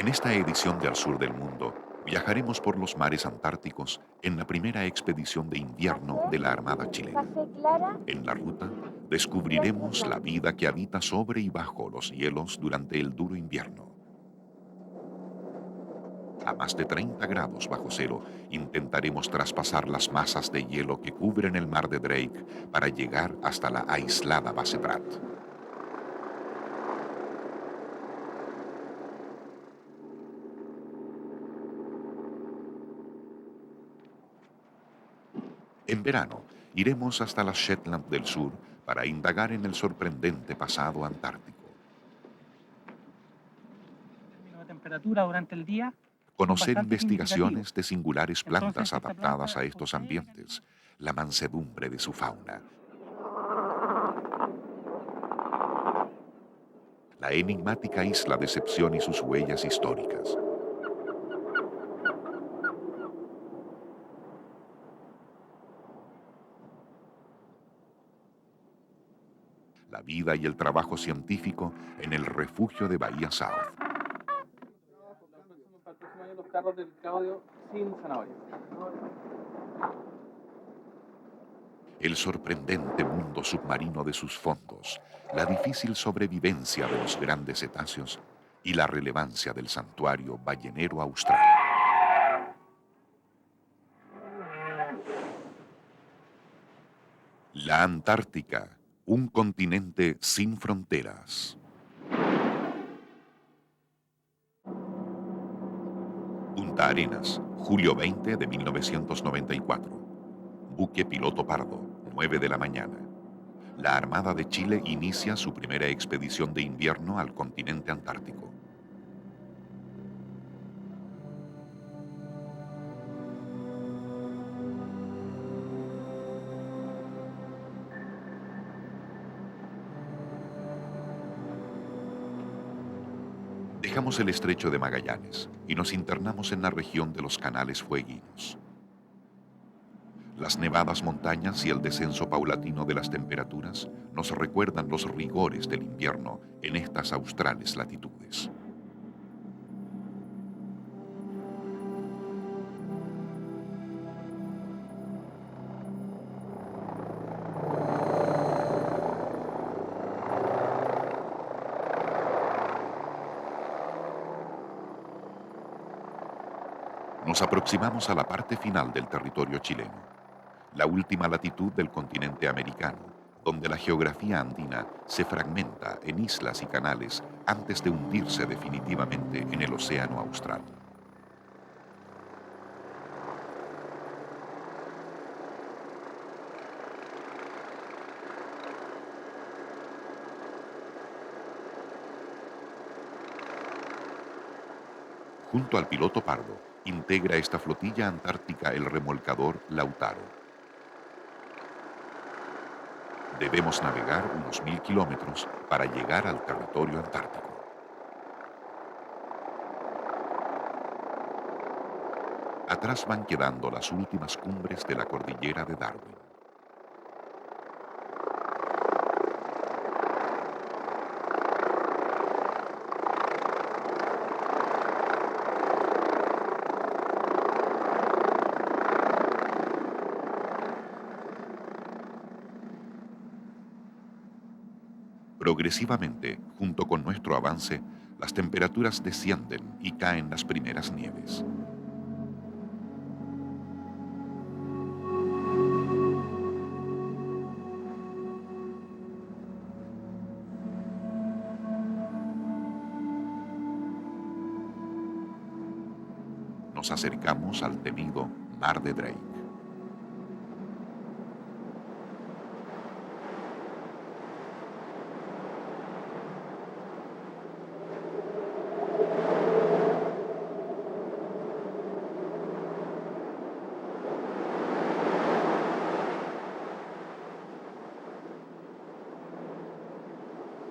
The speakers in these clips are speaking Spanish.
En esta edición de Al Sur del Mundo, viajaremos por los mares antárticos en la primera expedición de invierno Café, de la Armada chilena. café clara, En la ruta, nuestros descubriremos la mares. vida que habita sobre y bajo los hielos durante el duro invierno. A más de 30 grados bajo cero, intentaremos traspasar las masas de hielo que cubren el mar de Drake para llegar hasta la aislada base Pratt. En verano, iremos hasta las Shetland del Sur para indagar en el sorprendente pasado antártico. Términos de temperatura durante el día son Conocer bastante significativos. investigaciones de singulares plantas Entonces, esta adaptadas a planta estos posee ambientes, mecanismos. la mansedumbre de su fauna, la enigmática isla Decepción y sus huellas históricas, la vida y el trabajo científico en el refugio de Bahía South, Para el próximo año los carros del Claudio sin zanahoria. el sorprendente mundo submarino de sus fondos, la difícil sobrevivencia de los grandes cetáceos y la relevancia del santuario ballenero austral. La Antártica, un continente sin fronteras. Punta Arenas, julio 20 de 1994. Buque piloto Pardo, 9 de la mañana. La Armada de Chile inicia su primera expedición de invierno al continente antártico. Dejamos el estrecho de Magallanes y nos internamos en la región de los canales fueguinos. Las nevadas montañas y el descenso paulatino de las temperaturas nos recuerdan los rigores del invierno en estas australes latitudes. Nos aproximamos a la parte final del territorio chileno, la última latitud del continente americano, donde la geografía andina se fragmenta en islas y canales antes de hundirse definitivamente en el océano austral. Junto al piloto Pardo, integra esta flotilla antártica el remolcador Lautaro. Debemos navegar unos 1000 kilómetros para llegar al territorio antártico. Atrás van quedando las últimas cumbres de la cordillera de Darwin. Progresivamente, junto con nuestro avance, las temperaturas descienden y caen las primeras nieves. Nos acercamos al temido Mar de Drake.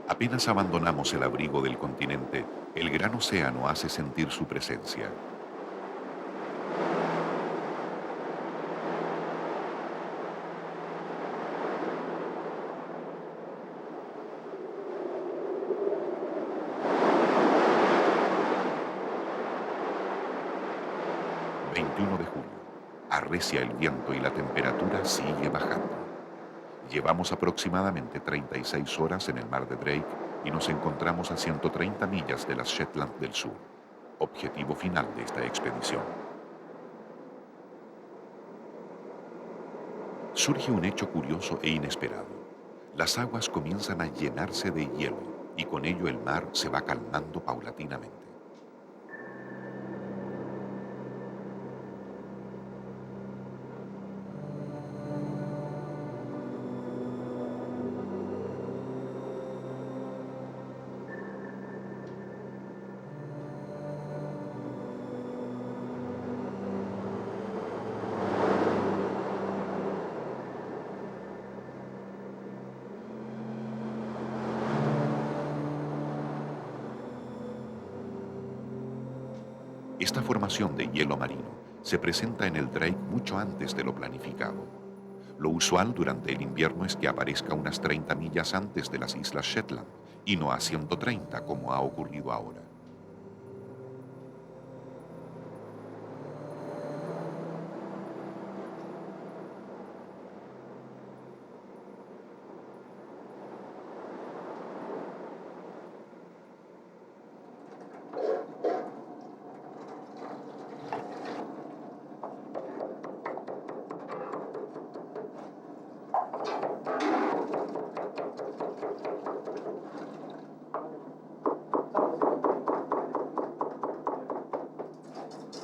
Apenas abandonamos el abrigo del continente, el gran océano hace sentir su presencia. arrecia el viento y la temperatura sigue bajando. Llevamos aproximadamente 36 horas en el mar de Drake y nos encontramos a 130 millas de las Shetland del Sur, objetivo final de esta expedición. Surge un hecho curioso e inesperado. Las aguas comienzan a llenarse de hielo y con ello el mar se va calmando paulatinamente. Esta formación de hielo marino se presenta en el Drake mucho antes de lo planificado. Lo usual durante el invierno es que aparezca unas 30 millas antes de las Islas Shetland y no a 130 como ha ocurrido ahora.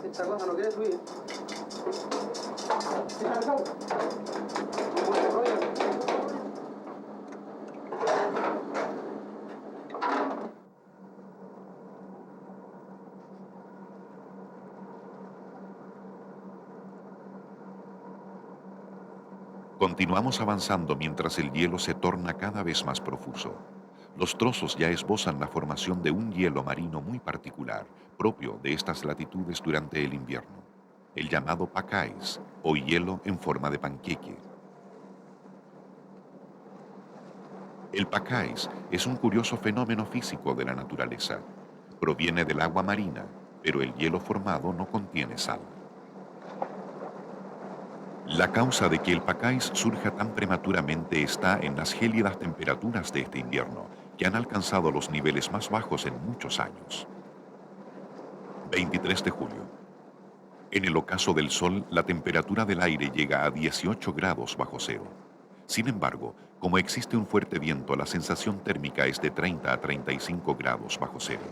Esta cosa no quiere subir. Continuamos avanzando mientras el hielo se torna cada vez más profuso. Los trozos ya esbozan la formación de un hielo marino muy particular, propio de estas latitudes durante el invierno, el llamado pack ice, o hielo en forma de panqueque. El pack ice es un curioso fenómeno físico de la naturaleza. Proviene del agua marina, pero el hielo formado no contiene sal. La causa de que el pack ice surja tan prematuramente está en las gélidas temperaturas de este invierno, que han alcanzado los niveles más bajos en muchos años. 23 de julio. En el ocaso del sol, la temperatura del aire llega a 18 grados bajo cero. Sin embargo, como existe un fuerte viento, la sensación térmica es de 30 a 35 grados bajo cero.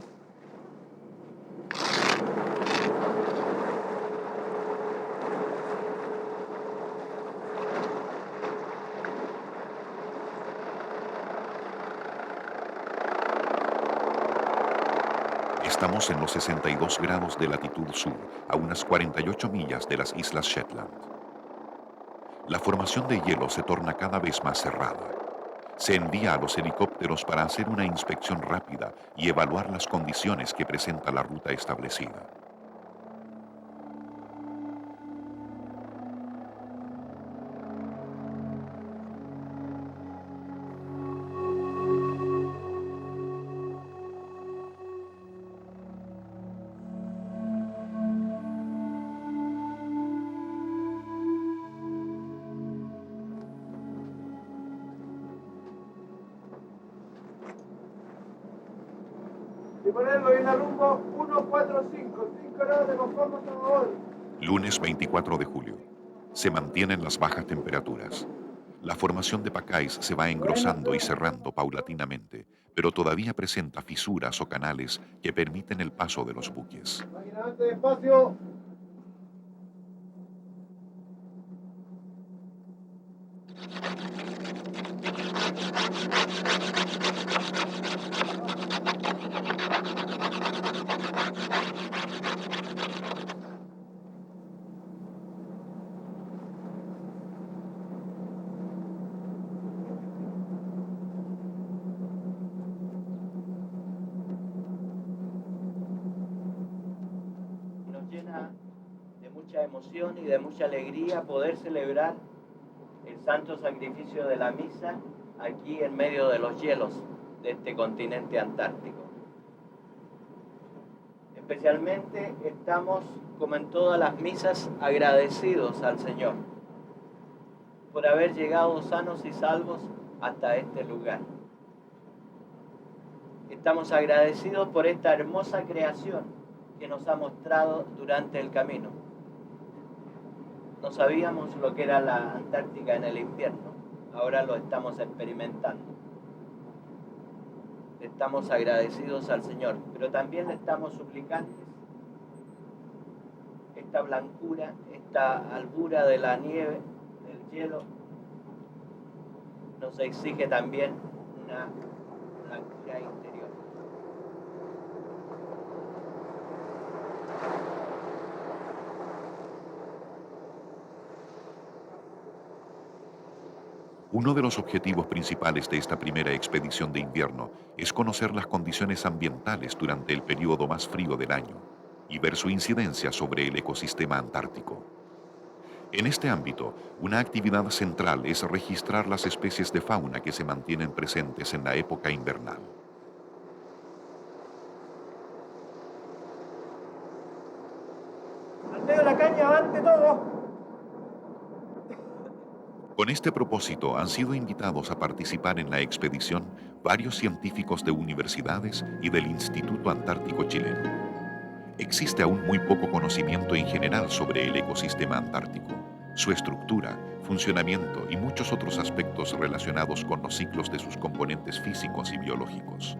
Estamos en los 62 grados de latitud sur, a unas 48 millas de las Islas Shetland. La formación de hielo se torna cada vez más cerrada. Se envía a los helicópteros para hacer una inspección rápida y evaluar las condiciones que presenta la ruta establecida. Y ponerlo en el rumbo 145, 5 grados de confort a favor. Lunes 24 de julio. Se mantienen las bajas temperaturas. La formación de pack ice se va engrosando y cerrando paulatinamente, pero todavía presenta fisuras o canales que permiten el paso de los buques. Máquina despacio. Nos llena de mucha emoción y de mucha alegría poder celebrar el santo sacrificio de la misa aquí en medio de los hielos de este continente antártico. Especialmente estamos, como en todas las misas, agradecidos al Señor por haber llegado sanos y salvos hasta este lugar. Estamos agradecidos por esta hermosa creación que nos ha mostrado durante el camino. No sabíamos lo que era la Antártica en el invierno, ahora lo estamos experimentando. Estamos agradecidos al Señor, pero también le estamos suplicantes esta blancura, esta albura de la nieve, del hielo, nos exige también una blancura interior. Uno de los objetivos principales de esta primera expedición de invierno es conocer las condiciones ambientales durante el periodo más frío del año y ver su incidencia sobre el ecosistema antártico. En este ámbito, una actividad central es registrar las especies de fauna que se mantienen presentes en la época invernal. Al medio de la caña, avante todo. Con este propósito han sido invitados a participar en la expedición varios científicos de universidades y del Instituto Antártico Chileno. Existe aún muy poco conocimiento en general sobre el ecosistema antártico, su estructura, funcionamiento y muchos otros aspectos relacionados con los ciclos de sus componentes físicos y biológicos.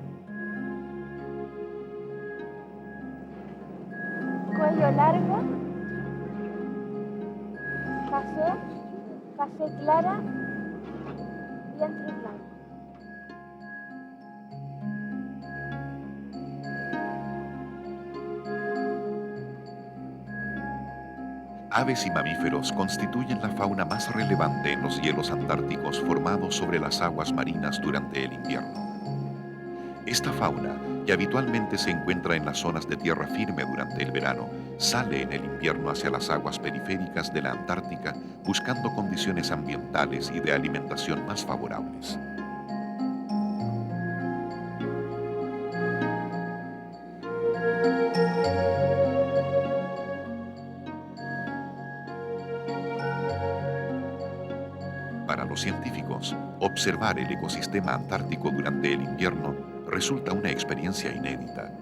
Cuello largo, café clara, vientre blanco. Aves y mamíferos constituyen la fauna más relevante en los hielos antárticos formados sobre las aguas marinas durante el invierno. Esta fauna, que habitualmente se encuentra en las zonas de tierra firme durante el verano, sale en el invierno hacia las aguas periféricas de la Antártica buscando condiciones ambientales y de alimentación más favorables. Para los científicos, observar el ecosistema antártico durante el invierno resulta una experiencia inédita,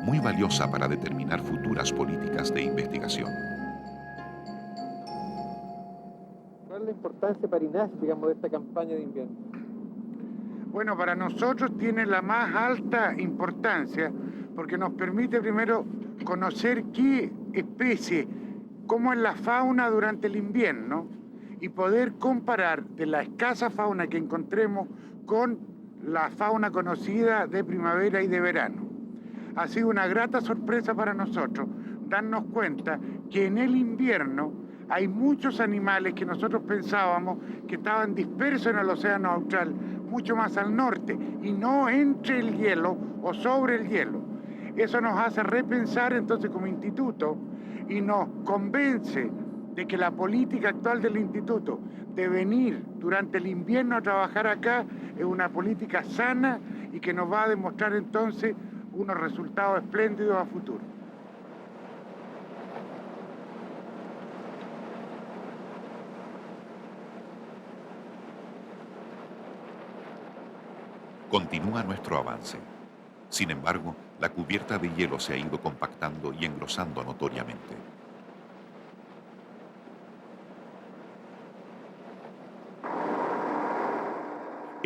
muy valiosa para determinar futuras políticas de investigación. ¿Cuál es la importancia para INAH, digamos, de esta campaña de invierno? Bueno, para nosotros tiene la más alta importancia porque nos permite primero conocer qué especie, cómo es la fauna durante el invierno y poder comparar de la escasa fauna que encontremos con la fauna conocida de primavera y de verano. Ha sido una grata sorpresa para nosotros darnos cuenta que en el invierno hay muchos animales que nosotros pensábamos que estaban dispersos en el océano austral, mucho más al norte, y no entre el hielo o sobre el hielo. Eso nos hace repensar entonces como instituto y nos convence de que la política actual del instituto de venir durante el invierno a trabajar acá es una política sana y que nos va a demostrar entonces unos resultados espléndidos a futuro. Continúa nuestro avance. Sin embargo, la cubierta de hielo se ha ido compactando y engrosando notoriamente.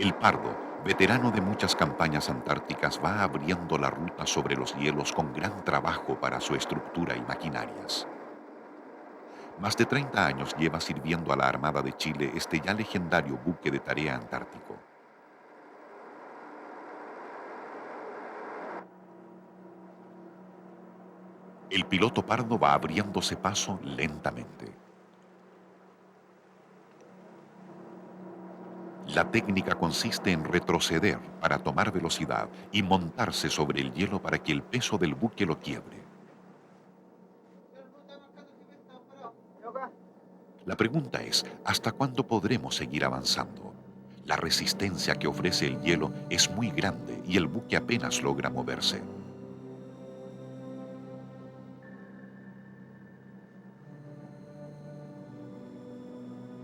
El pardo, veterano de muchas campañas antárticas, va abriendo la ruta sobre los hielos con gran trabajo para su estructura y maquinarias. Más de 30 años lleva sirviendo a la Armada de Chile este ya legendario buque de tarea antártico. El piloto pardo va abriéndose paso lentamente. La técnica consiste en retroceder para tomar velocidad y montarse sobre el hielo para que el peso del buque lo quiebre. La pregunta es, ¿hasta cuándo podremos seguir avanzando? La resistencia que ofrece el hielo es muy grande y el buque apenas logra moverse.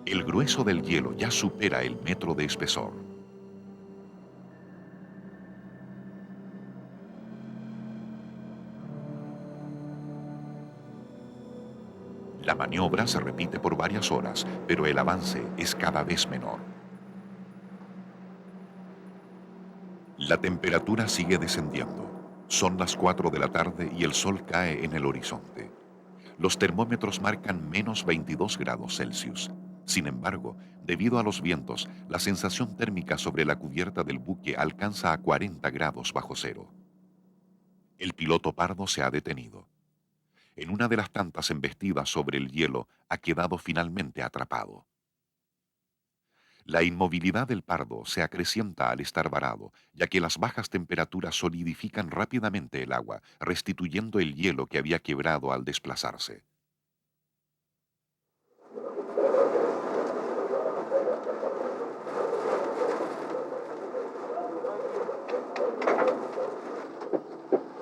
El grueso del hielo ya supera el metro de espesor. La maniobra se repite por varias horas, pero el avance es cada vez menor. La temperatura sigue descendiendo. Son las 4 de la tarde y el sol cae en el horizonte. Los termómetros marcan menos 22 grados Celsius. Sin embargo, debido a los vientos, la sensación térmica sobre la cubierta del buque alcanza a 40 grados bajo cero. El piloto Pardo se ha detenido. En una de las tantas embestidas sobre el hielo, ha quedado finalmente atrapado. La inmovilidad del Pardo se acrecienta al estar varado, ya que las bajas temperaturas solidifican rápidamente el agua, restituyendo el hielo que había quebrado al desplazarse.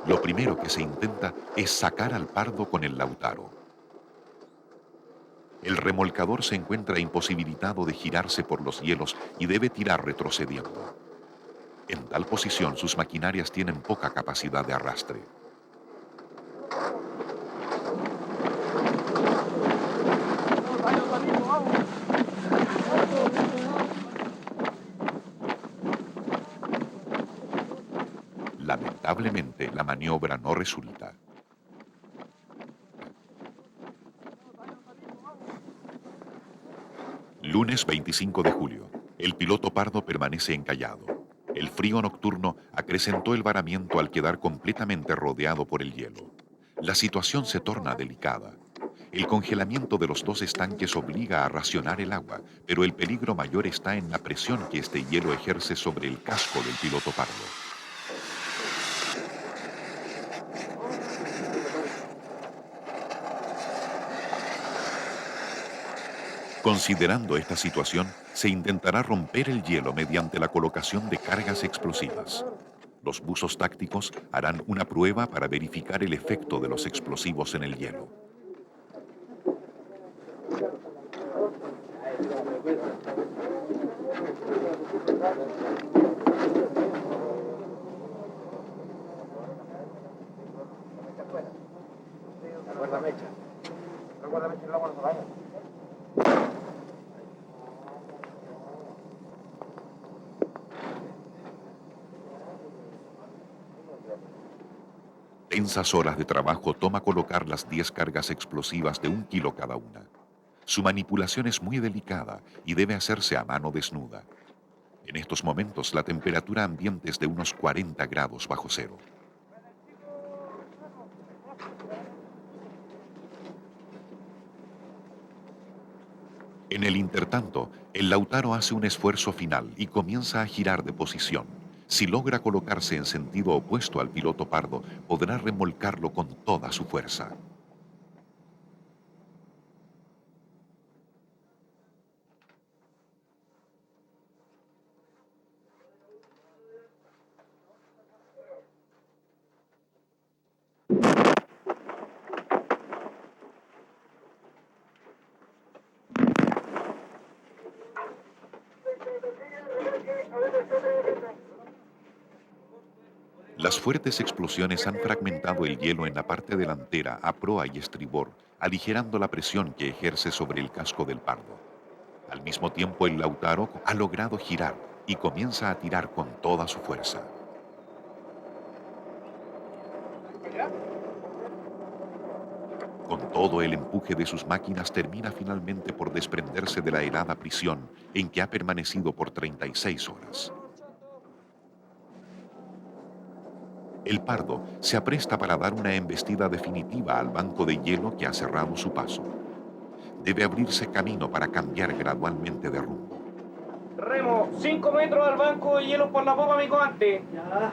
Lo primero que se intenta es sacar al Pardo con el Lautaro. El remolcador se encuentra imposibilitado de girarse por los hielos y debe tirar retrocediendo. En tal posición, sus maquinarias tienen poca capacidad de arrastre. Lamentablemente, la maniobra no resulta. Lunes 25 de julio. El piloto Pardo permanece encallado. El frío nocturno acrecentó el varamiento al quedar completamente rodeado por el hielo. La situación se torna delicada. El congelamiento de los dos estanques obliga a racionar el agua, pero el peligro mayor está en la presión que este hielo ejerce sobre el casco del piloto Pardo. Considerando esta situación, se intentará romper el hielo mediante la colocación de cargas explosivas. Los buzos tácticos harán una prueba para verificar el efecto de los explosivos en el hielo. Tensas horas de trabajo toma colocar las 10 cargas explosivas de 1 kilo cada una. Su manipulación es muy delicada y debe hacerse a mano desnuda. En estos momentos la temperatura ambiente es de unos 40 grados bajo cero. En el intertanto, el Lautaro hace un esfuerzo final y comienza a girar de posición. Si logra colocarse en sentido opuesto al piloto Pardo, podrá remolcarlo con toda su fuerza. Las fuertes explosiones han fragmentado el hielo en la parte delantera a proa y estribor, aligerando la presión que ejerce sobre el casco del Pardo. Al mismo tiempo, el Lautaro ha logrado girar y comienza a tirar con toda su fuerza. Con todo el empuje de sus máquinas termina finalmente por desprenderse de la helada prisión en que ha permanecido por 36 horas. El Pardo se apresta para dar una embestida definitiva al banco de hielo que ha cerrado su paso. Debe abrirse camino para cambiar gradualmente de rumbo. Remo, 5 metros al banco de hielo por la popa, amigo, antes. Ya.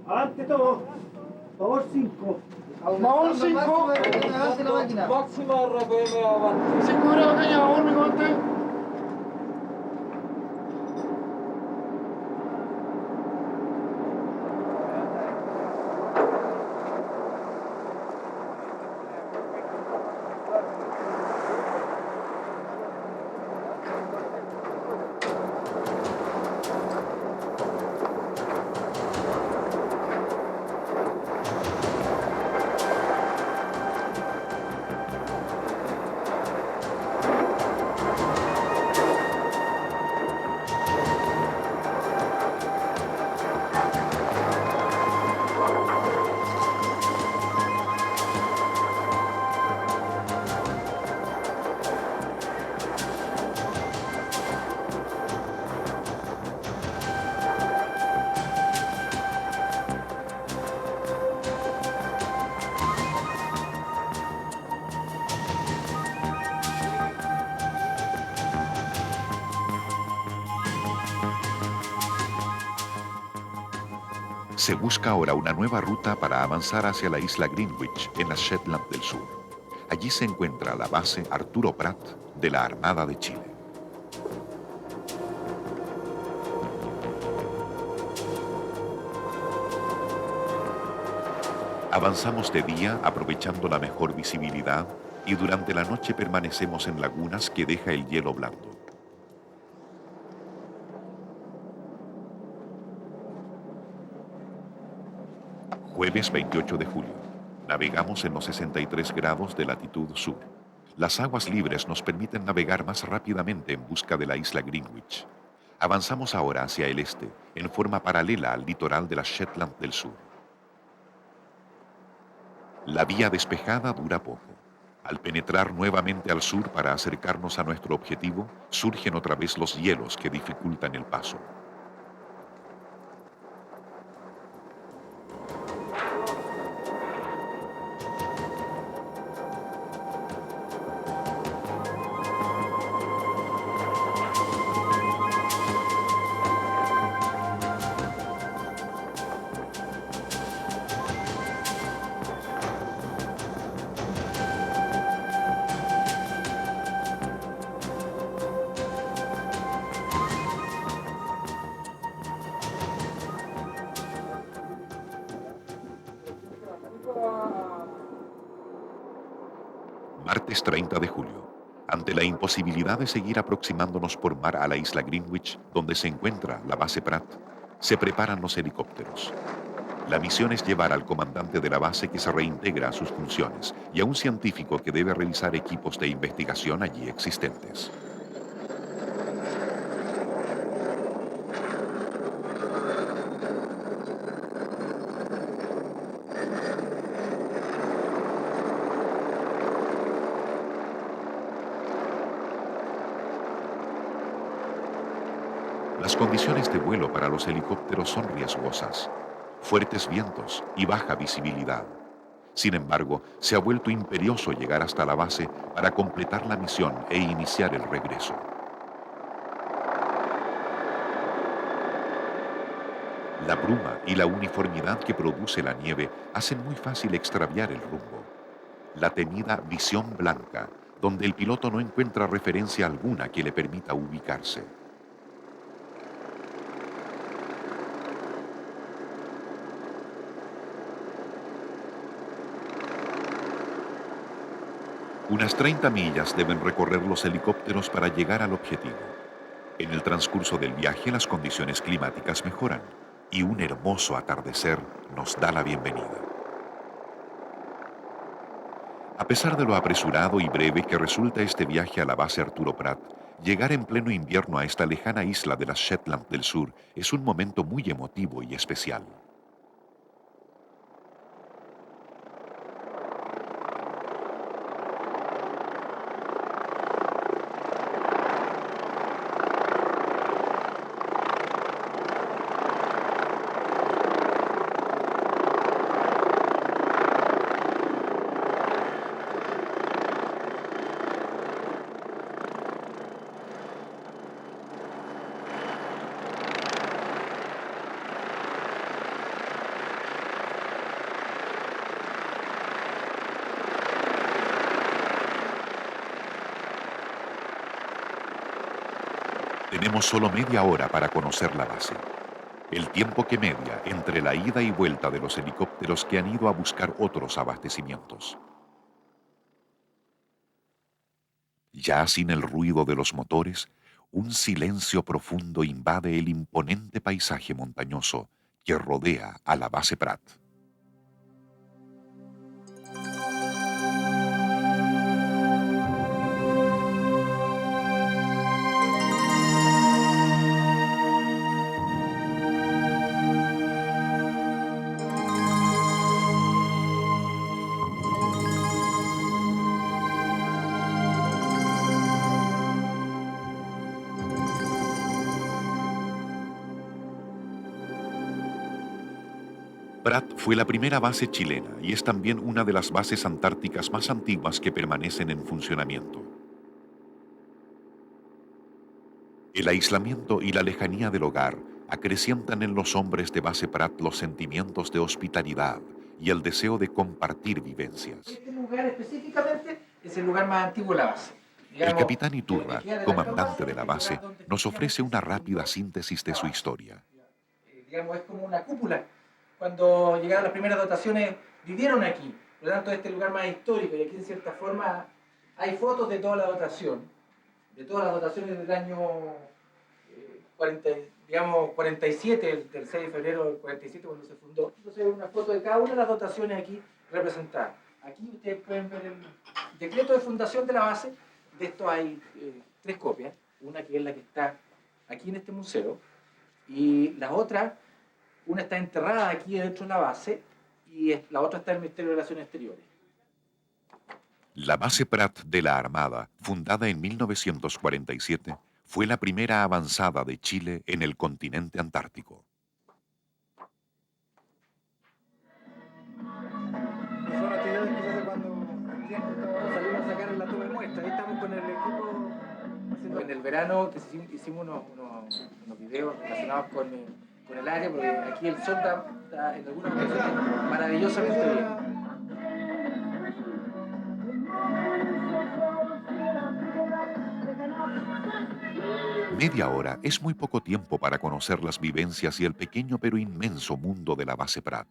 Adelante todo. Favor 5. Favor 5. Máxima RPM avance. 5 grados caña, favor, amigo, antes. Se busca ahora una nueva ruta para avanzar hacia la isla Greenwich, en las Shetland del Sur. Allí se encuentra la base Arturo Prat de la Armada de Chile. Avanzamos de día aprovechando la mejor visibilidad y durante la noche permanecemos en lagunas que deja el hielo blando. Jueves 28 de julio. Navegamos en los 63 grados de latitud sur. Las aguas libres nos permiten navegar más rápidamente en busca de la isla Greenwich. Avanzamos ahora hacia el este, en forma paralela al litoral de las Shetland del Sur. La vía despejada dura poco. Al penetrar nuevamente al sur para acercarnos a nuestro objetivo, surgen otra vez los hielos que dificultan el paso. Martes 30 de julio. Ante la imposibilidad de seguir aproximándonos por mar a la isla Greenwich, donde se encuentra la base Pratt, se preparan los helicópteros. La misión es llevar al comandante de la base que se reintegra a sus funciones y a un científico que debe revisar equipos de investigación allí existentes. Las condiciones de vuelo para los helicópteros son riesgosas, fuertes vientos y baja visibilidad. Sin embargo, se ha vuelto imperioso llegar hasta la base para completar la misión e iniciar el regreso. La bruma y la uniformidad que produce la nieve hacen muy fácil extraviar el rumbo. La temida visión blanca, donde el piloto no encuentra referencia alguna que le permita ubicarse. Unas 30 millas deben recorrer los helicópteros para llegar al objetivo. En el transcurso del viaje las condiciones climáticas mejoran y un hermoso atardecer nos da la bienvenida. A pesar de lo apresurado y breve que resulta este viaje a la base Arturo Prat, llegar en pleno invierno a esta lejana isla de las Shetland del Sur es un momento muy emotivo y especial. Tenemos solo media hora para conocer la base. El tiempo que media entre la ida y vuelta de los helicópteros que han ido a buscar otros abastecimientos. Ya sin el ruido de los motores, un silencio profundo invade el imponente paisaje montañoso que rodea a la base Pratt. Pratt fue la primera base chilena y es también una de las bases antárticas más antiguas que permanecen en funcionamiento. El aislamiento y la lejanía del hogar acrecientan en los hombres de Base Prat los sentimientos de hospitalidad y el deseo de compartir vivencias. Este lugar específicamente es el lugar más antiguo de la base. El capitán Iturra, comandante de la base, nos ofrece una rápida síntesis de su historia. Digamos, es como una cúpula. Cuando llegaron las primeras dotaciones, vivieron aquí. Por lo tanto, este es el lugar más histórico y aquí, en cierta forma, hay fotos de toda la dotación, de todas las dotaciones del año 47, el 6 de febrero del 47, cuando se fundó. Entonces, hay una foto de cada una de las dotaciones aquí representadas. Aquí ustedes pueden ver el decreto de fundación de la base. De esto hay 3 copias. Una que es la que está aquí en este museo, y la otra, una está enterrada aquí dentro de la base y la otra está en el Ministerio de Relaciones Exteriores. La Base Prat de la Armada, fundada en 1947, fue la primera avanzada de Chile en el continente antártico. Son actividades que se hace cuando salimos a sacar la toma de muestra. Ahí estamos con el equipo haciendo. En el verano que hicimos unos videos relacionados con el área, porque aquí el sol está en algunas ocasiones maravillosamente bien. Media hora es muy poco tiempo para conocer las vivencias y el pequeño pero inmenso mundo de la Base Prat.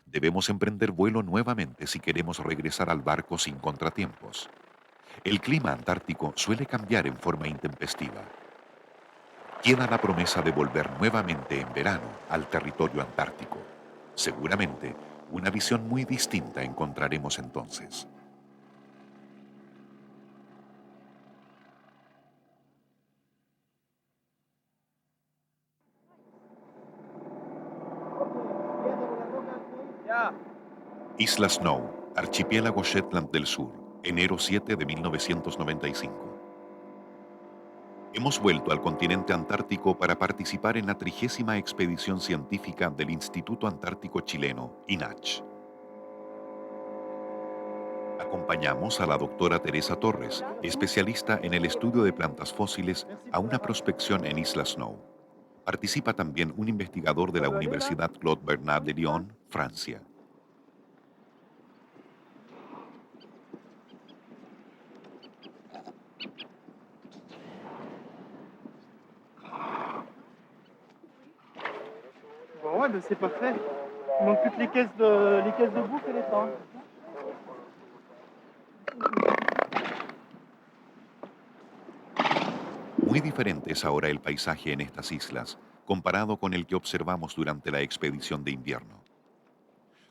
Debemos emprender vuelo nuevamente si queremos regresar al barco sin contratiempos. El clima antártico suele cambiar en forma intempestiva. Queda la promesa de volver nuevamente en verano al territorio antártico. Seguramente, una visión muy distinta encontraremos entonces. Isla Snow, archipiélago Shetland del Sur, enero 7 de 1995. Hemos vuelto al continente antártico para participar en la 30ª expedición científica del Instituto Antártico Chileno, INACH. Acompañamos a la doctora Teresa Torres, especialista en el estudio de plantas fósiles, a una prospección en Isla Snow. Participa también un investigador de la Universidad Claude Bernard de Lyon, Francia. Bon, ouais, ben c'est parfait. Il manque plus que les caisses de bouffe et les tentes. Muy diferente es ahora el paisaje en estas islas, comparado con el que observamos durante la expedición de invierno.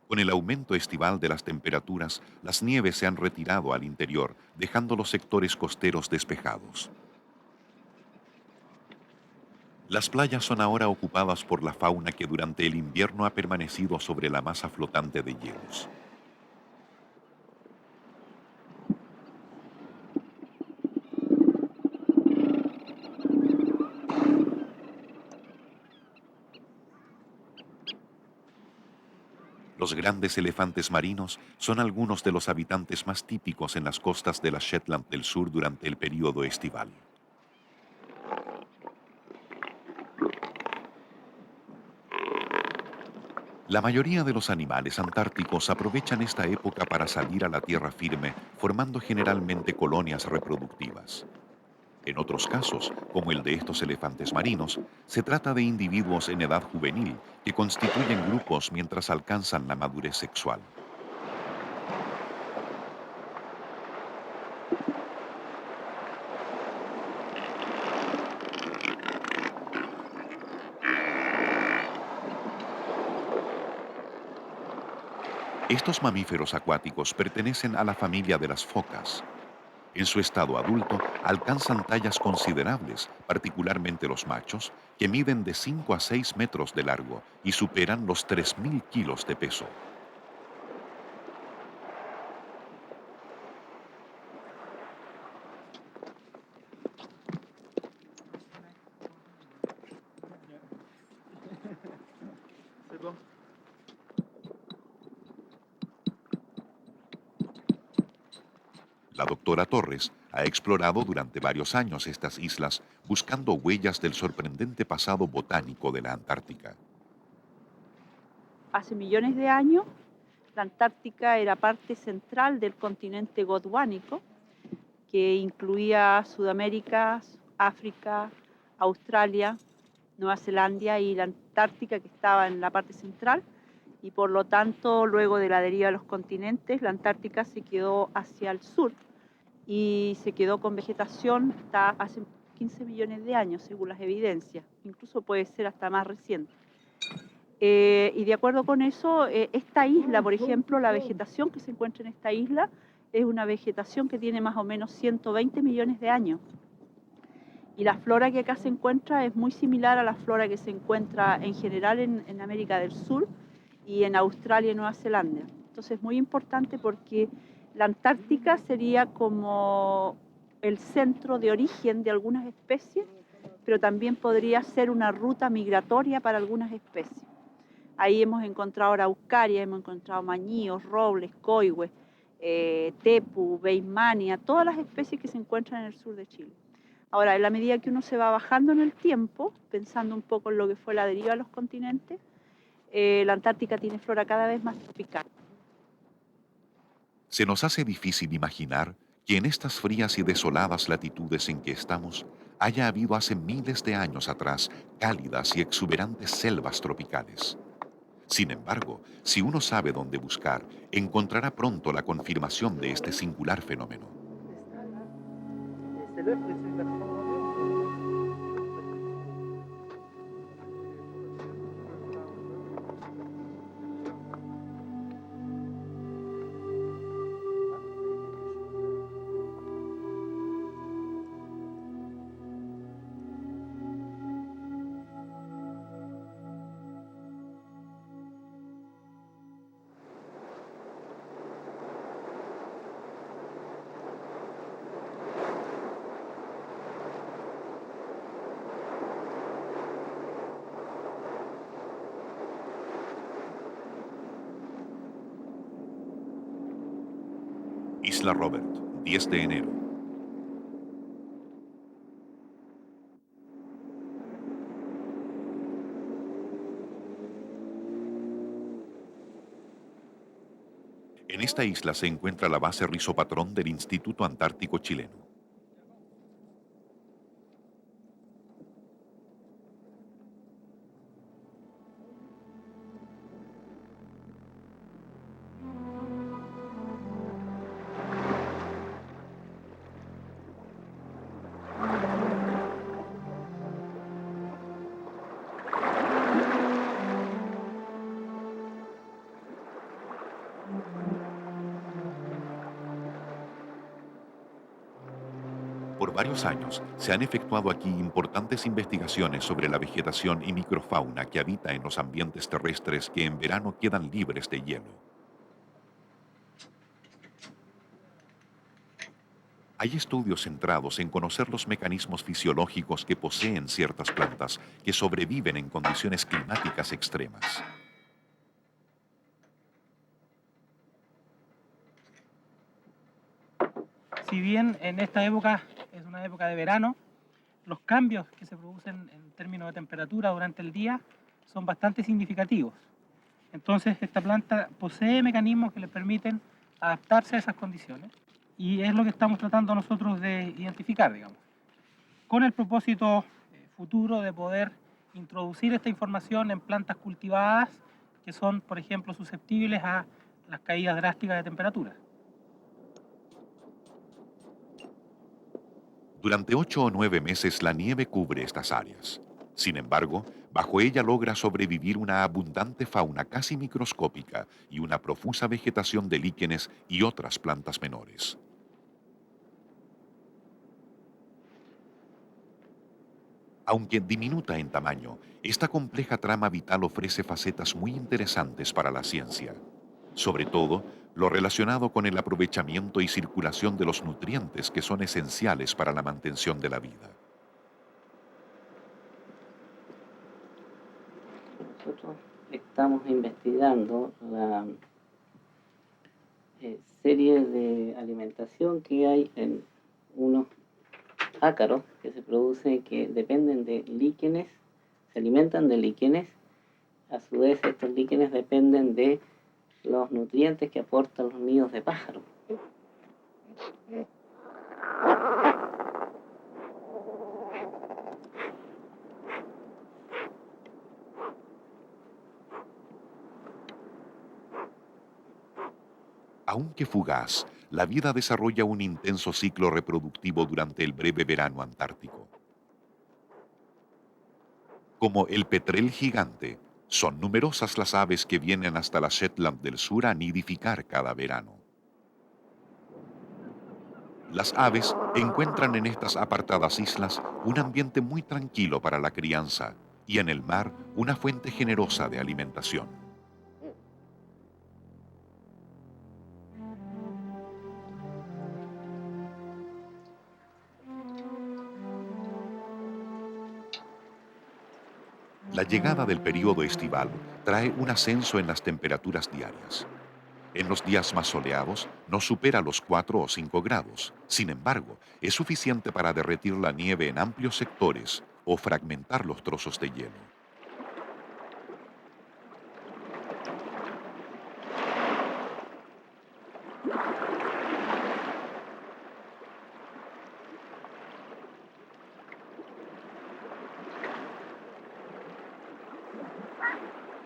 Con el aumento estival de las temperaturas, las nieves se han retirado al interior, dejando los sectores costeros despejados. Las playas son ahora ocupadas por la fauna que durante el invierno ha permanecido sobre la masa flotante de hielos. Los grandes elefantes marinos son algunos de los habitantes más típicos en las costas de las Shetland del Sur durante el período estival. La mayoría de los animales antárticos aprovechan esta época para salir a la tierra firme, formando generalmente colonias reproductivas. En otros casos, como el de estos elefantes marinos, se trata de individuos en edad juvenil que constituyen grupos mientras alcanzan la madurez sexual. Estos mamíferos acuáticos pertenecen a la familia de las focas. En su estado adulto, alcanzan tallas considerables, particularmente los machos, que miden de 5 a 6 metros de largo y superan los 3.000 kilos de peso. La doctora Torres, ha explorado durante varios años estas islas buscando huellas del sorprendente pasado botánico de la Antártica. Hace millones de años, la Antártica era parte central del continente gondwánico, que incluía Sudamérica, África, Australia, Nueva Zelanda y la Antártica, que estaba en la parte central, y por lo tanto, luego de la deriva de los continentes, la Antártica se quedó hacia el sur y se quedó con vegetación hasta hace 15 millones de años, según las evidencias, incluso puede ser hasta más reciente. Y de acuerdo con eso, esta isla, por ejemplo, la vegetación que se encuentra en esta isla es una vegetación que tiene más o menos 120 millones de años. Y la flora que acá se encuentra es muy similar a la flora que se encuentra en general en América del Sur y en Australia y Nueva Zelanda. Entonces es muy importante porque la Antártica sería como el centro de origen de algunas especies, pero también podría ser una ruta migratoria para algunas especies. Ahí hemos encontrado araucaria, hemos encontrado mañíos, robles, coihues, tepu, beismania, todas las especies que se encuentran en el sur de Chile. Ahora, en la medida que uno se va bajando en el tiempo, pensando un poco en lo que fue la deriva de los continentes, la Antártica tiene flora cada vez más tropical. Se nos hace difícil imaginar que en estas frías y desoladas latitudes en que estamos haya habido hace miles de años atrás cálidas y exuberantes selvas tropicales. Sin embargo, si uno sabe dónde buscar, encontrará pronto la confirmación de este singular fenómeno. Isla Robert, 10 de enero. En esta isla se encuentra la base Rizopatrón del Instituto Antártico Chileno. Por varios años se han efectuado aquí importantes investigaciones sobre la vegetación y microfauna que habita en los ambientes terrestres que en verano quedan libres de hielo. Hay estudios centrados en conocer los mecanismos fisiológicos que poseen ciertas plantas que sobreviven en condiciones climáticas extremas. Si bien en esta época es una época de verano, los cambios que se producen en términos de temperatura durante el día son bastante significativos. Entonces, esta planta posee mecanismos que le permiten adaptarse a esas condiciones y es lo que estamos tratando nosotros de identificar, digamos, con el propósito futuro de poder introducir esta información en plantas cultivadas que son, por ejemplo, susceptibles a las caídas drásticas de temperatura. Durante 8 o 9 meses la nieve cubre estas áreas. Sin embargo, bajo ella logra sobrevivir una abundante fauna casi microscópica y una profusa vegetación de líquenes y otras plantas menores. Aunque diminuta en tamaño, esta compleja trama vital ofrece facetas muy interesantes para la ciencia. Sobre todo, lo relacionado con el aprovechamiento y circulación de los nutrientes que son esenciales para la mantención de la vida. Nosotros estamos investigando la serie de alimentación que hay en unos ácaros que se producen que dependen de líquenes, se alimentan de líquenes. A su vez, estos líquenes dependen de los nutrientes que aportan los nidos de pájaro. Aunque fugaz, la vida desarrolla un intenso ciclo reproductivo durante el breve verano antártico. Como el petrel gigante, son numerosas las aves que vienen hasta la Shetland del Sur a nidificar cada verano. Las aves encuentran en estas apartadas islas un ambiente muy tranquilo para la crianza y en el mar una fuente generosa de alimentación. La llegada del periodo estival trae un ascenso en las temperaturas diarias. En los días más soleados no supera los 4 o 5 grados. Sin embargo, es suficiente para derretir la nieve en amplios sectores o fragmentar los trozos de hielo.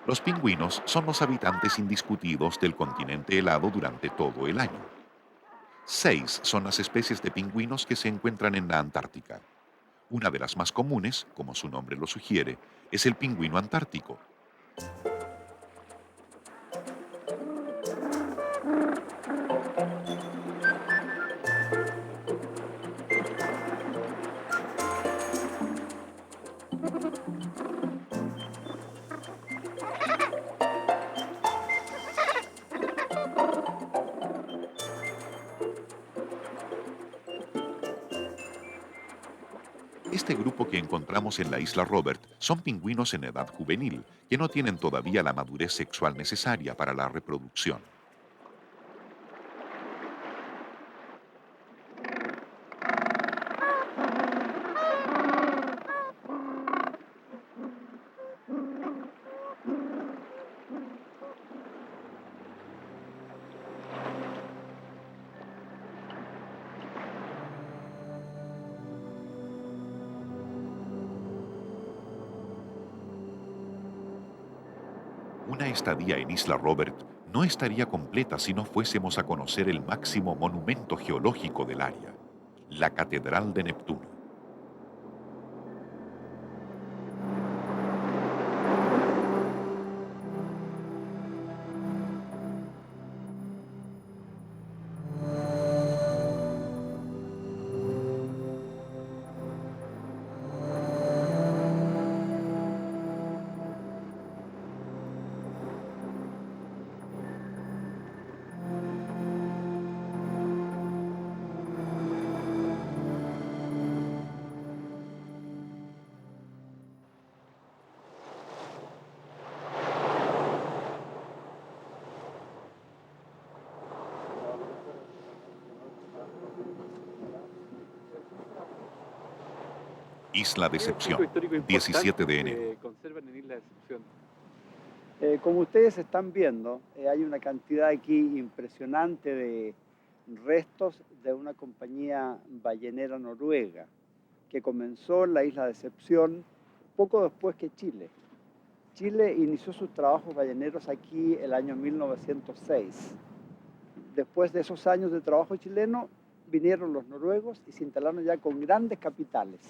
Los pingüinos son los habitantes indiscutidos del continente helado durante todo el año. 6 son las especies de pingüinos que se encuentran en la Antártica. Una de las más comunes, como su nombre lo sugiere, es el pingüino antártico. Este grupo que encontramos en la isla Robert son pingüinos en edad juvenil, que no tienen todavía la madurez sexual necesaria para la reproducción. Una estadía en Isla Robert no estaría completa si no fuésemos a conocer el máximo monumento geológico del área, la Catedral de Neptuno. Isla Decepción, 17 de enero. Conservan en Isla Decepción. Como ustedes están viendo, hay una cantidad aquí impresionante de restos de una compañía ballenera noruega que comenzó en la Isla Decepción poco después que Chile. Chile inició sus trabajos balleneros aquí el año 1906. Después de esos años de trabajo chileno, vinieron los noruegos y se instalaron ya con grandes capitales.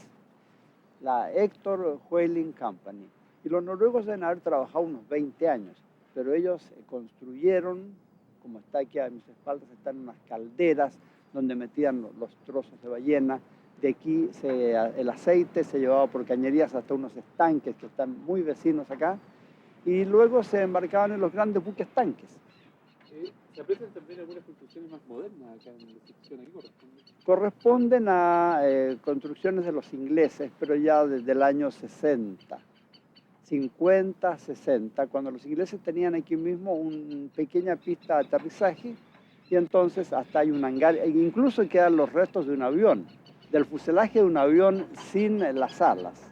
La Hector Whaling Company. Y los noruegos deben haber trabajado unos 20 años, pero ellos construyeron, como está aquí a mis espaldas, están unas calderas donde metían los trozos de ballena. De aquí el aceite se llevaba por cañerías hasta unos estanques que están muy vecinos acá, y luego se embarcaban en los grandes buques tanques. ¿Se aprecian también algunas construcciones más modernas acá en la sección? ¿A qué corresponde? Corresponden a construcciones de los ingleses, pero ya desde el año 60, 50, 60, cuando los ingleses tenían aquí mismo una pequeña pista de aterrizaje y entonces hasta hay un hangar, e incluso quedan los restos de un avión, del fuselaje de un avión sin las alas.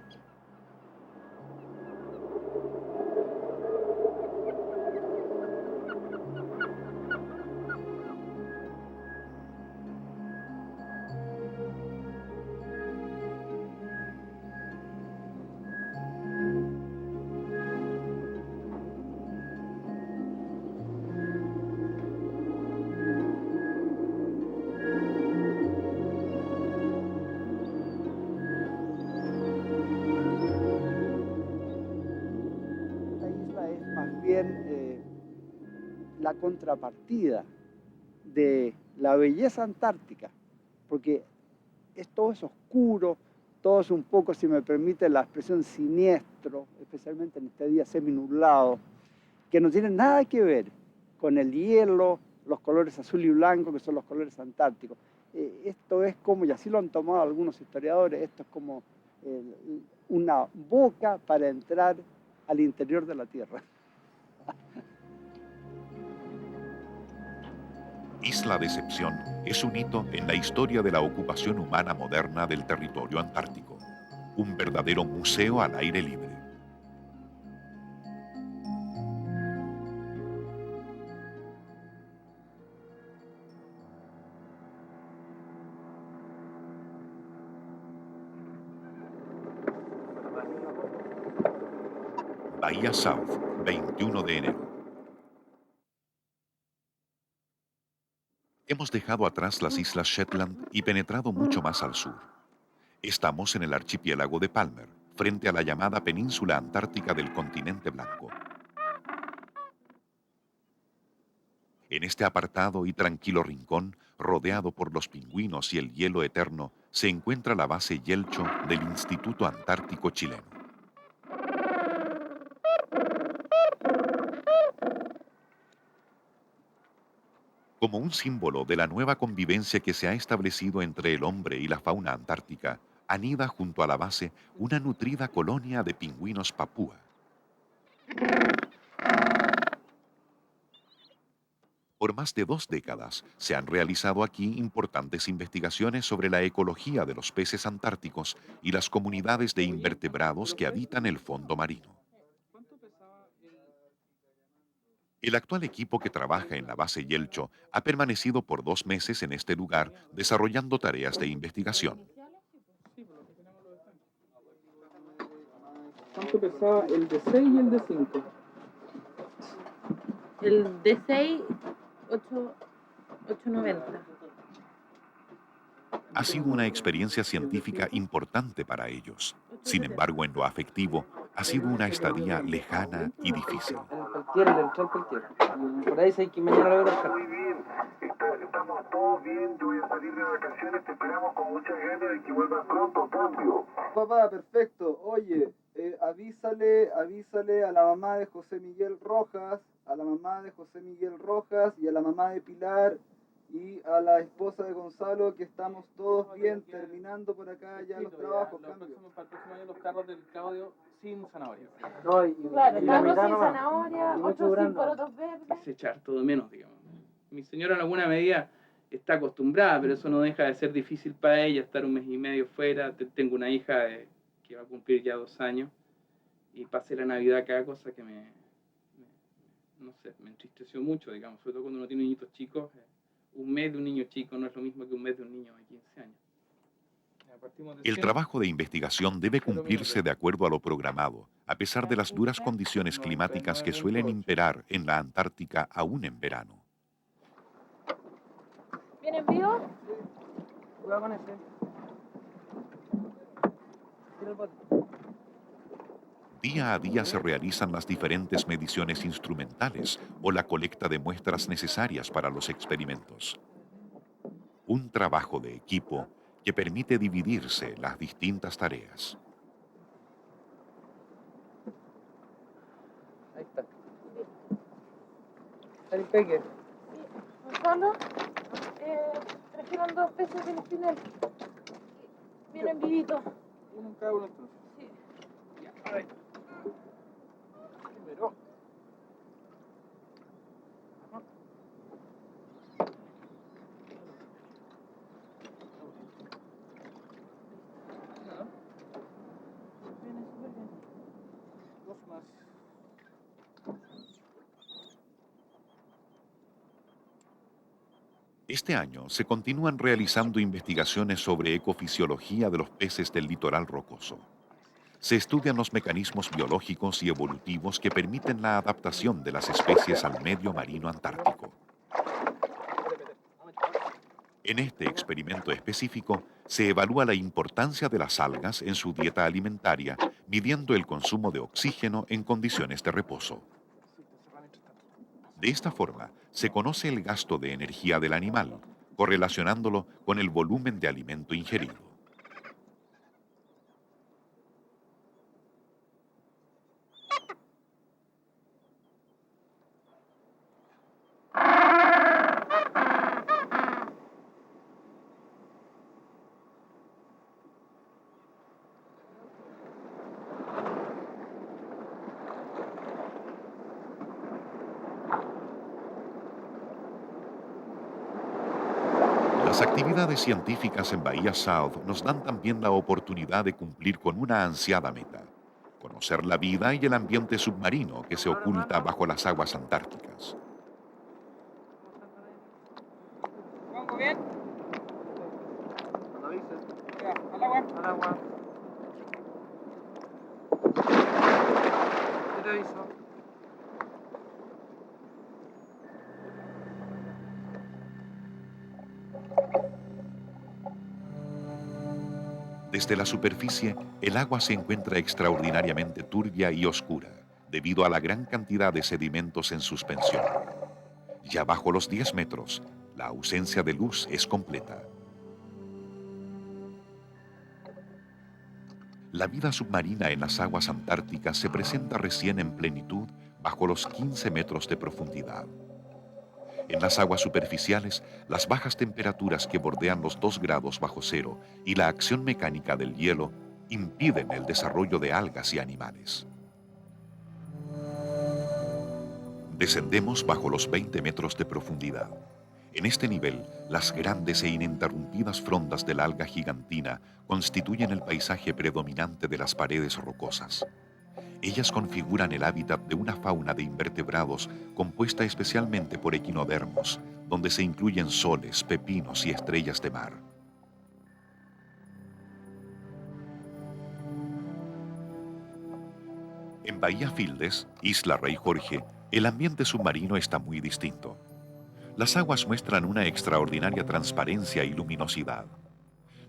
La contrapartida de la belleza antártica, porque todo es oscuro, todo es un poco, si me permite la expresión, siniestro, especialmente en este día seminublado, que no tiene nada que ver con el hielo, los colores azul y blanco, que son los colores antárticos. Esto es como, y así lo han tomado algunos historiadores, esto es como una boca para entrar al interior de la Tierra. Isla Decepción es un hito en la historia de la ocupación humana moderna del territorio antártico, un verdadero museo al aire libre. Bahía South, 21 de enero. Hemos dejado atrás las islas Shetland y penetrado mucho más al sur. Estamos en el archipiélago de Palmer, frente a la llamada península antártica del continente blanco. En este apartado y tranquilo rincón, rodeado por los pingüinos y el hielo eterno, se encuentra la base Yelcho del Instituto Antártico Chileno. Como un símbolo de la nueva convivencia que se ha establecido entre el hombre y la fauna antártica, anida junto a la base una nutrida colonia de pingüinos papúa. Por más de 2 décadas se han realizado aquí importantes investigaciones sobre la ecología de los peces antárticos y las comunidades de invertebrados que habitan el fondo marino. El actual equipo que trabaja en la base Yelcho ha permanecido por 2 meses en este lugar desarrollando tareas de investigación. ¿Cuánto pesaba el D6 y el D5? El D6, 890. Ha sido una experiencia científica importante para ellos. Sin embargo, en lo afectivo, ha sido una estadía lejana y difícil. Por ahí sé que mañana lo voy a buscar. Muy bien, estamos todos bien, yo voy a salir de vacaciones, te esperamos con muchas ganas de que vuelvas pronto, cambio. Papá, perfecto, oye, avísale a la mamá de José Miguel Rojas, a la mamá de José Miguel Rojas y a la mamá de Pilar y a la esposa de Gonzalo que estamos todos bien, terminando por acá ya los trabajos, cambio. Para el próximo año los carros del Claudio sin zanahoria. Claro, carros sin zanahoria, otros sin porotos verdes. Es echar todo menos, digamos. Mi señora en alguna medida está acostumbrada, pero eso no deja de ser difícil para ella estar 1 mes y medio fuera. Tengo una hija que va a cumplir ya 2 años y pasé la Navidad acá, cosa que me entristeció mucho, digamos, sobre todo cuando uno tiene niñitos chicos. 1 mes de un niño chico no es lo mismo que 1 mes de un niño de 15 años. El trabajo de investigación debe cumplirse de acuerdo a lo programado, a pesar de las duras condiciones climáticas que suelen imperar en la Antártica aún en verano. ¿Vienen vivos? Cuidado con ese. Tira el bote. Día a día se realizan las diferentes mediciones instrumentales o la colecta de muestras necesarias para los experimentos. Un trabajo de equipo que permite dividirse las distintas tareas. Ahí está. ¿El peque? Gonzalo, trajeron 2 peces del espinel. Vienen vivitos. Uno en cada uno entonces. Sí. Ya, a ver. Primero. Este año se continúan realizando investigaciones sobre ecofisiología de los peces del litoral rocoso. Se estudian los mecanismos biológicos y evolutivos que permiten la adaptación de las especies al medio marino antártico. En este experimento específico, se evalúa la importancia de las algas en su dieta alimentaria, midiendo el consumo de oxígeno en condiciones de reposo. De esta forma, se conoce el gasto de energía del animal, correlacionándolo con el volumen de alimento ingerido. Las actividades científicas en Bahía South nos dan también la oportunidad de cumplir con una ansiada meta: conocer la vida y el ambiente submarino que se oculta bajo las aguas antárticas. ¿Vamos bien? Ya, al agua. Al agua. Yo te aviso. Desde la superficie, el agua se encuentra extraordinariamente turbia y oscura, debido a la gran cantidad de sedimentos en suspensión. Ya bajo los 10 metros, la ausencia de luz es completa. La vida submarina en las aguas antárticas se presenta recién en plenitud bajo los 15 metros de profundidad. En las aguas superficiales, las bajas temperaturas que bordean los 2 grados bajo cero y la acción mecánica del hielo impiden el desarrollo de algas y animales. Descendemos bajo los 20 metros de profundidad. En este nivel, las grandes e ininterrumpidas frondas del alga gigantina constituyen el paisaje predominante de las paredes rocosas. Ellas configuran el hábitat de una fauna de invertebrados compuesta especialmente por equinodermos, donde se incluyen soles, pepinos y estrellas de mar. En Bahía Fildes, Isla Rey Jorge, el ambiente submarino está muy distinto. Las aguas muestran una extraordinaria transparencia y luminosidad.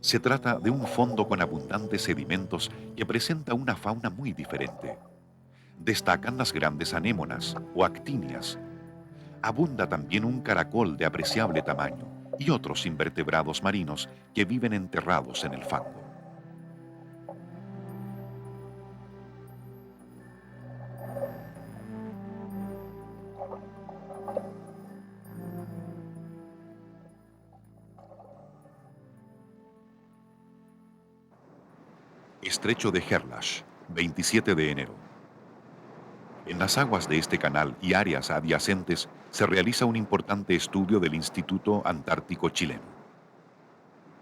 Se trata de un fondo con abundantes sedimentos que presenta una fauna muy diferente. Destacan las grandes anémonas o actinias. Abunda también un caracol de apreciable tamaño y otros invertebrados marinos que viven enterrados en el fango. Estrecho de Gerlache, 27 de enero. En las aguas de este canal y áreas adyacentes se realiza un importante estudio del Instituto Antártico Chileno.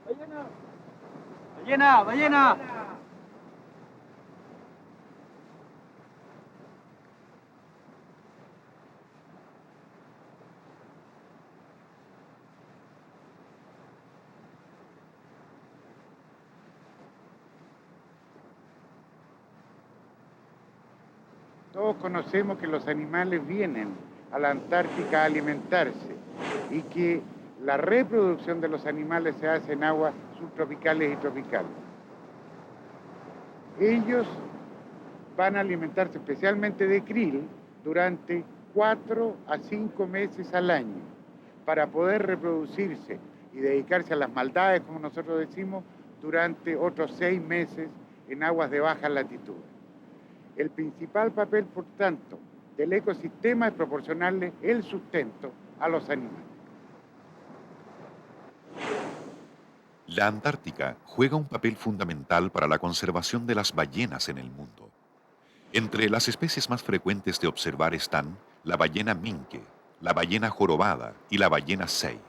¡Ballena! ¡Ballena! ¡Ballena! Todos conocemos que los animales vienen a la Antártica a alimentarse y que la reproducción de los animales se hace en aguas subtropicales y tropicales. Ellos van a alimentarse especialmente de krill durante 4 a 5 meses al año para poder reproducirse y dedicarse a las maldades, como nosotros decimos, durante otros 6 meses en aguas de baja latitud. El principal papel, por tanto, del ecosistema es proporcionarle el sustento a los animales. La Antártica juega un papel fundamental para la conservación de las ballenas en el mundo. Entre las especies más frecuentes de observar están la ballena minke, la ballena jorobada y la ballena sei.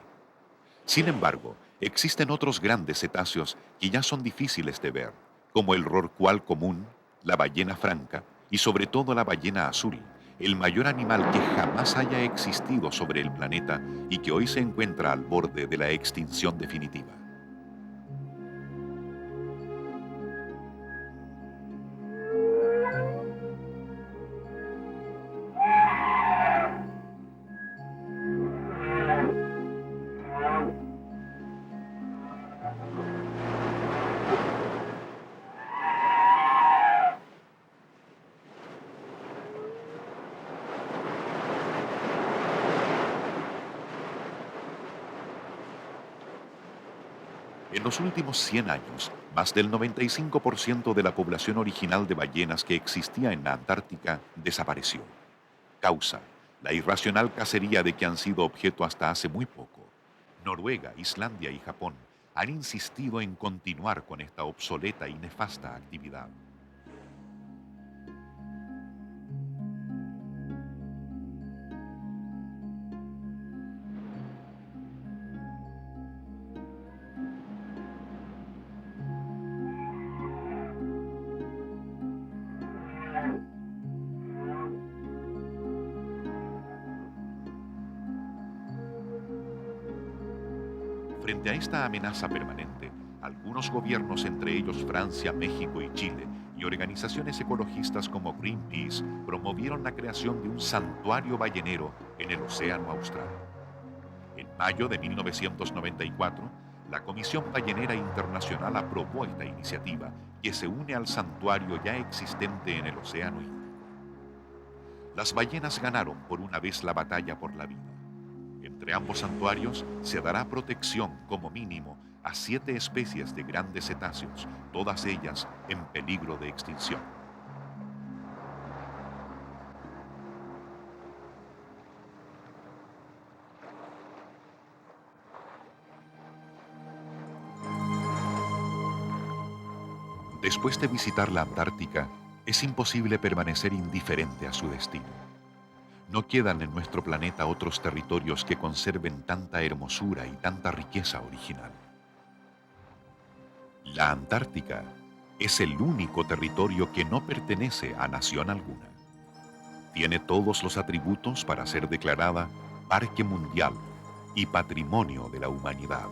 Sin embargo, existen otros grandes cetáceos que ya son difíciles de ver, como el rorcual común, la ballena franca y sobre todo la ballena azul, el mayor animal que jamás haya existido sobre el planeta y que hoy se encuentra al borde de la extinción definitiva. En los últimos 100 años, más del 95% de la población original de ballenas que existía en la Antártica desapareció. Causa: la irracional cacería de que han sido objeto hasta hace muy poco. Noruega, Islandia y Japón han insistido en continuar con esta obsoleta y nefasta actividad. Frente a esta amenaza permanente, algunos gobiernos, entre ellos Francia, México y Chile, y organizaciones ecologistas como Greenpeace, promovieron la creación de un santuario ballenero en el Océano Austral. En mayo de 1994, la Comisión Ballenera Internacional aprobó esta iniciativa, que se une al santuario ya existente en el Océano Índico. Las ballenas ganaron por una vez la batalla por la vida. Entre ambos santuarios se dará protección, como mínimo, a 7 especies de grandes cetáceos, todas ellas en peligro de extinción. Después de visitar la Antártica, es imposible permanecer indiferente a su destino. No quedan en nuestro planeta otros territorios que conserven tanta hermosura y tanta riqueza original. La Antártica es el único territorio que no pertenece a nación alguna. Tiene todos los atributos para ser declarada Parque Mundial y Patrimonio de la Humanidad.